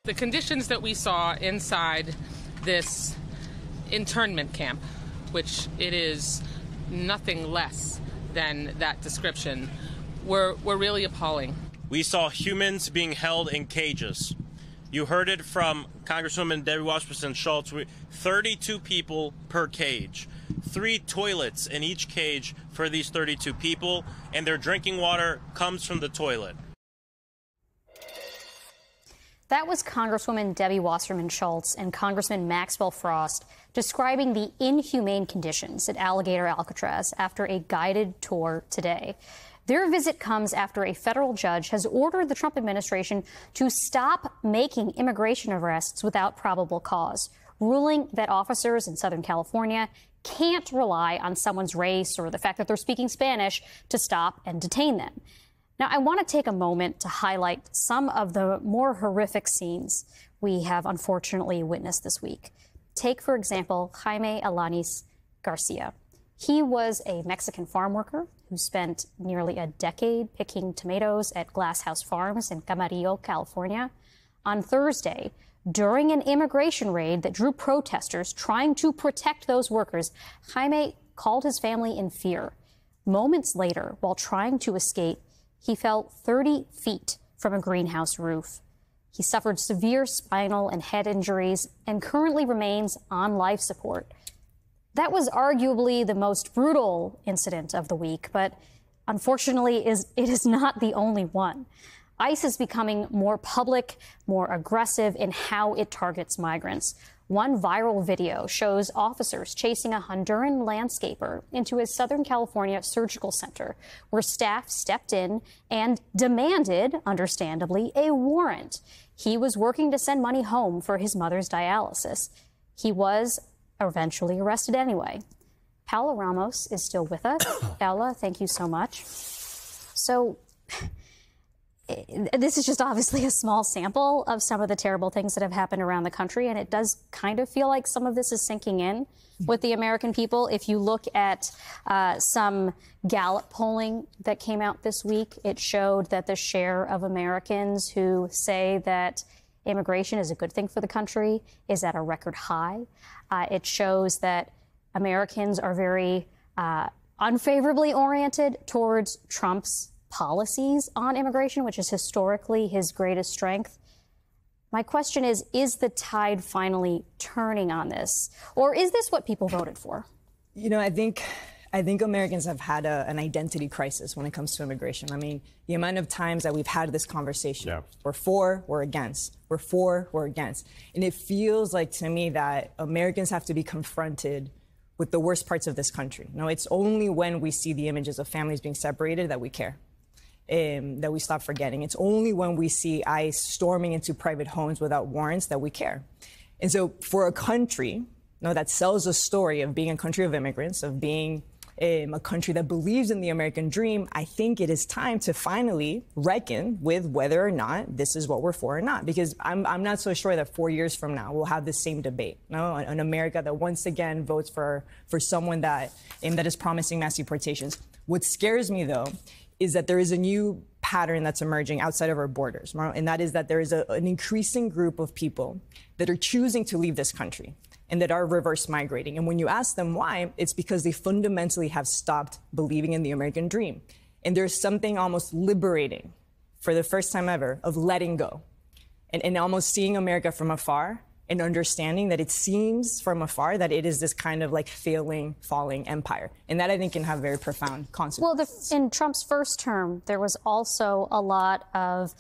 The conditions that we saw inside this internment camp, which it is nothing less than that description, were really appalling. We saw humans being held in cages. You heard it from Congresswoman Debbie Wasserman Schultz. 32 people per cage. 3 toilets in each cage for these 32 people, and their drinking water comes from the toilet. That was Congresswoman Debbie Wasserman Schultz and Congressman Maxwell Frost describing the inhumane conditions at Alligator Alcatraz after a guided tour today. Their visit comes after a federal judge has ordered the Trump administration to stop making immigration arrests without probable cause, ruling that officers in Southern California can't rely on someone's race or the fact that they're speaking Spanish to stop and detain them. Now, I want to take a moment to highlight some of the more horrific scenes we have unfortunately witnessed this week. Take, for example, Jaime Alanis Garcia. He was a Mexican farm worker who spent nearly a decade picking tomatoes at Glass House Farms in Camarillo, California. On Thursday, during an immigration raid that drew protesters trying to protect those workers, Jaime called his family in fear. Moments later, while trying to escape, he fell 30 feet from a greenhouse roof. He suffered severe spinal and head injuries and currently remains on life support. That was arguably the most brutal incident of the week, but unfortunately, it is not the only one. ICE is becoming more public, more aggressive in how it targets migrants. One viral video shows officers chasing a Honduran landscaper into a Southern California surgical center, where staff stepped in and demanded, understandably, a warrant. He was working to send money home for his mother's dialysis. He was eventually arrested anyway. Paola Ramos is still with us. Paola, thank you so much. So this is just obviously a small sample of some of the terrible things that have happened around the country, and it does kind of feel like some of this is sinking in with the American people. If you look at some Gallup polling that came out this week, it showed that the share of Americans who say that immigration is a good thing for the country is at a record high. It shows that Americans are very unfavorably oriented towards Trump's policies on immigration, which is historically his greatest strength. My question is the tide finally turning on this? Or is this what people voted for? You know, I think Americans have had an identity crisis when it comes to immigration. I mean, the amount of times that we've had this conversation, we're for, we're against, we're for, we're against. And it feels like to me that Americans have to be confronted with the worst parts of this country. No, it's only when we see the images of families being separated that we care. That we stop forgetting. It's only when we see ICE storming into private homes without warrants that we care. And so for a country that sells a story of being a country of immigrants, of being a country that believes in the American dream, I think it is time to finally reckon with whether or not this is what we're for or not. Because I'm not so sure that 4 years from now we'll have the same debate. No, an America that once again votes for someone that is promising mass deportations. What scares me, though, is that there is a new pattern that's emerging outside of our borders, and that is that there is an increasing group of people that are choosing to leave this country and that are reverse migrating. And when you ask them why, it's because they fundamentally have stopped believing in the American dream. And there's something almost liberating, for the first time ever, of letting go and almost seeing America from afar and understanding that it seems from afar that it is this kind of like failing, falling empire. And that, I think, can have very profound consequences. Well, in Trump's first term, there was also a lot of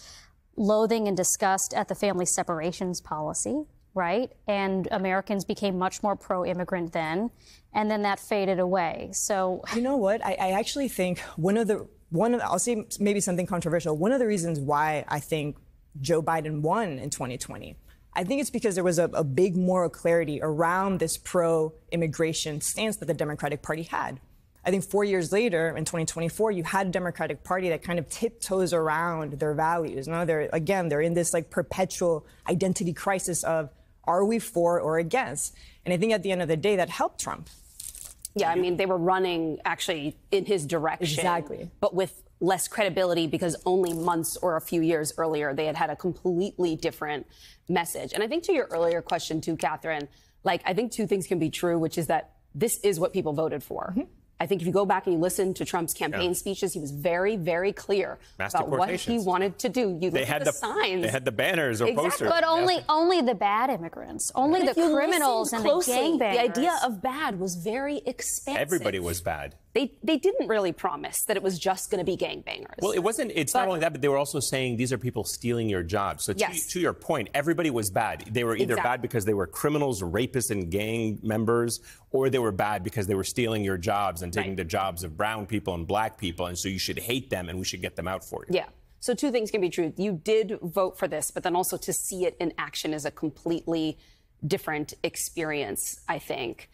loathing and disgust at the family separations policy, right? And Americans became much more pro-immigrant then, and then that faded away. So, you know what? I actually think I'll say maybe something controversial. One of the reasons why I think Joe Biden won in 2020, I think it's because there was a big moral clarity around this pro-immigration stance that the Democratic Party had. I think 4 years later, in 2024, you had a Democratic Party that kind of tiptoes around their values. No, they're in this like perpetual identity crisis of, are we for or against? And I think at the end of the day, that helped Trump. Yeah, I mean, they were running actually in his direction. Exactly. But with less credibility because only months or a few years earlier they had a completely different message. And I think to your earlier question too, Catherine, like I think two things can be true, which is that this is what people voted for. I think if you go back and you listen to Trump's campaign speeches, he was very, very clear about what he wanted to do. You look at the signs. They had the banners or posters. But only the bad immigrants, only the criminals and the gangbangers. The idea of bad was very expansive. Everybody was bad. They didn't really promise that it was just going to be gangbangers. Well, it wasn't. It's not only that, but they were also saying these are people stealing your jobs. So to your point, everybody was bad. They were either bad because they were criminals, rapists, and gang members, or they were bad because they were stealing your jobs and taking the jobs of brown people and black people. And so you should hate them and we should get them out for you. Yeah. So two things can be true. You did vote for this, but then also to see it in action is a completely different experience, I think.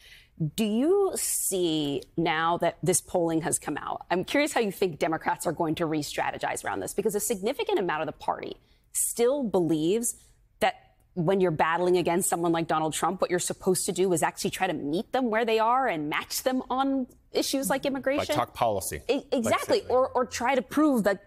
Do you see now that this polling has come out? I'm curious how you think Democrats are going to re-strategize around this, because a significant amount of the party still believes that when you're battling against someone like Donald Trump, what you're supposed to do is actually try to meet them where they are and match them on issues like immigration. Like talk policy. Exactly. Or try to prove that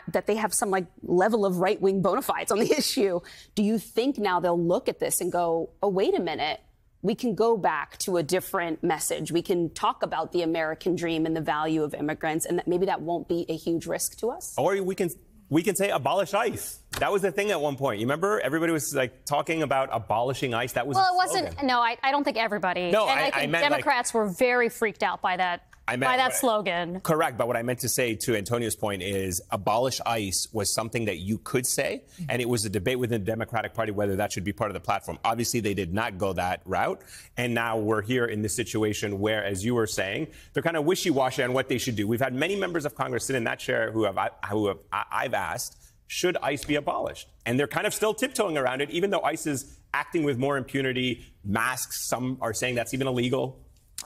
that they have some like level of right-wing bona fides on the issue. Do you think now they'll look at this and go, oh, wait a minute, we can go back to a different message. We can talk about the American dream and the value of immigrants, and that maybe that won't be a huge risk to us? Or we can say abolish ICE. That was the thing at one point. You remember everybody was like talking about abolishing ICE. That was it wasn't. No, I don't think everybody. No, and I think Democrats were very freaked out by that. By that slogan. Correct. But what I meant to say, to Antonio's point, is abolish ICE was something that you could say, and it was a debate within the Democratic Party whether that should be part of the platform. Obviously, they did not go that route, and now we're here in this situation where, as you were saying, they're kind of wishy-washy on what they should do. We've had many members of Congress sit in that chair who I've asked, should ICE be abolished? And they're kind of still tiptoeing around it, even though ICE is acting with more impunity, masks, some are saying that's even illegal.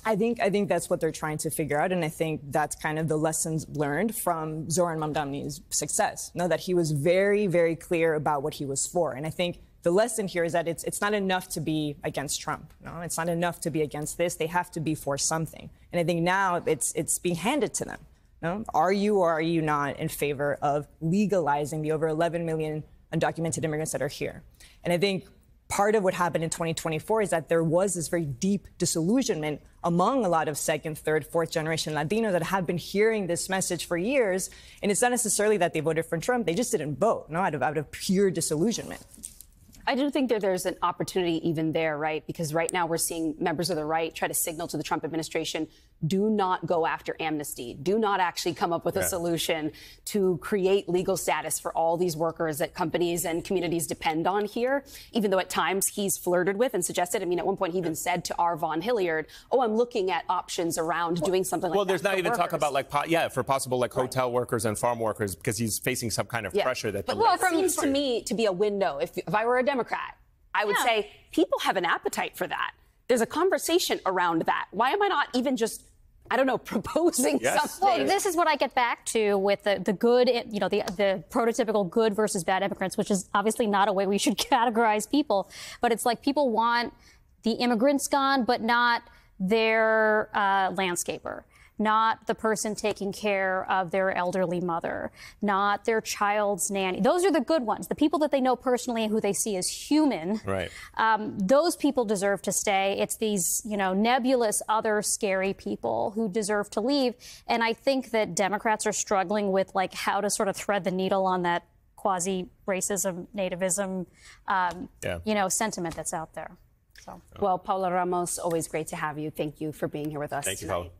I think that's what they're trying to figure out, and I think that's kind of the lessons learned from Zoran Mamdani's success. Know that he was very, very clear about what he was for, and I think the lesson here is that it's not enough to be against Trump. No, it's not enough to be against this. They have to be for something, and I think now it's being handed to them. No? Are you or are you not in favor of legalizing the over 11 million undocumented immigrants that are here? And I think part of what happened in 2024 is that there was this very deep disillusionment among a lot of second, third, fourth generation Latinos that have been hearing this message for years. And it's not necessarily that they voted for Trump. They just didn't vote, no, out of pure disillusionment. I do think that there's an opportunity even there, right? Because right now we're seeing members of the right try to signal to the Trump administration, do not go after amnesty. Do not actually come up with a solution to create legal status for all these workers that companies and communities depend on here, even though at times he's flirted with and suggested. I mean, at one point he even said to R. Von Hilliard, oh, I'm looking at options around doing something like that. Well, there's not even talk about like, for possible like hotel workers and farm workers, because he's facing some kind of pressure that. But it seems to me to be a window. If I were a Democrat, I would say people have an appetite for that. There's a conversation around that. Why am I not even just, I don't know, proposing something? Well, this is what I get back to with the good, you know, the prototypical good versus bad immigrants, which is obviously not a way we should categorize people. But it's like people want the immigrants gone, but not their landscaper. Not the person taking care of their elderly mother, not their child's nanny. Those are the good ones, the people that they know personally and who they see as human. Right. Those people deserve to stay. It's these, you know, nebulous other scary people who deserve to leave. And I think that Democrats are struggling with like how to sort of thread the needle on that quasi-racism, nativism, you know, sentiment that's out there. So. Well, Paula Ramos, always great to have you. Thank you for being here with us. Thank you, Paula.